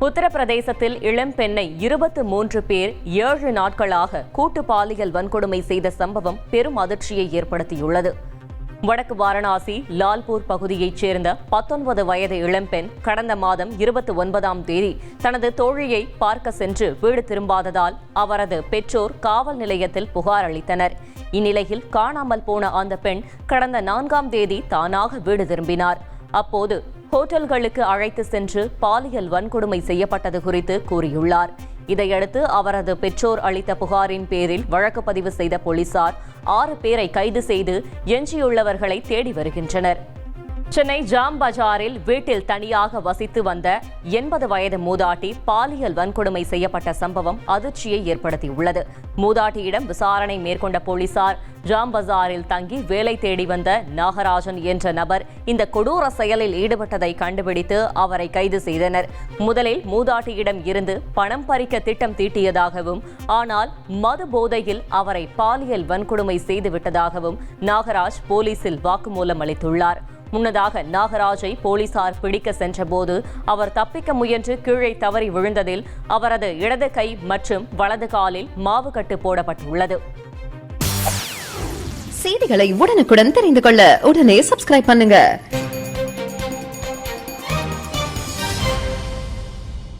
உத்தரப்பிரதேசத்தில் இளம்பெண்ணை 23 பேர் 7 நாட்களாக கூட்டு பாலியல் வன்கொடுமை செய்த சம்பவம் பெரும் அதிர்ச்சியை ஏற்படுத்தியுள்ளது. வடக்கு வாரணாசி லால்பூர் பகுதியைச் சேர்ந்த 19 வயது இளம்பெண் கடந்த மாதம் 29ஆம் தேதி தனது தோழியை பார்க்க சென்று வீடு திரும்பாததால் அவரது பெற்றோர் காவல் நிலையத்தில் புகார் அளித்தனர். இந்நிலையில் காணாமல் போன அந்த பெண் கடந்த 4ஆம் தேதி தானாக வீடு திரும்பினார். அப்போது ஹோட்டல்களுக்கு அழைத்து சென்று பாலியல் வன்கொடுமை செய்யப்பட்டது குறித்து கூறியுள்ளார். இதையடுத்து அவரது பெற்றோர் அளித்த புகாரின் பேரில் வழக்கு பதிவு செய்த போலீசார் 6 பேரை கைது செய்து எஞ்சியுள்ளவர்களை தேடி வருகின்றனர். சென்னை ஜாம் பஜாரில் வீட்டில் தனியாக வசித்து வந்த 80 வயது மூதாட்டி பாலியல் வன்கொடுமை செய்யப்பட்ட சம்பவம் அதிர்ச்சியை ஏற்படுத்தியுள்ளது. மூதாட்டியிடம் விசாரணை மேற்கொண்ட போலீசார் ஜாம் பஜாரில் தங்கி வேலை தேடி வந்த நாகராஜன் என்ற நபர் இந்த கொடூர செயலில் ஈடுபட்டதை கண்டுபிடித்து அவரை கைது செய்தனர். முதலில் மூதாட்டியிடம் இருந்து பணம் பறிக்க திட்டம் தீட்டியதாகவும் ஆனால் மது போதையில் அவரை பாலியல் வன்கொடுமை செய்துவிட்டதாகவும் நாகராஜ் போலீசில் வாக்குமூலம் அளித்துள்ளார். முன்னதாக நாகராஜை போலீசார் பிடிக்க சென்றபோது அவர் தப்பிக்க முயன்று கீழே தவறி விழுந்ததில் அவரது இடது கை மற்றும் வலது காலில் மாவுக்கட்டு போடப்பட்டுள்ளது. செய்திகளை உடனுக்குடன் தெரிந்து கொள்ள உடனே சப்ஸ்கிரைப் பண்ணுங்க.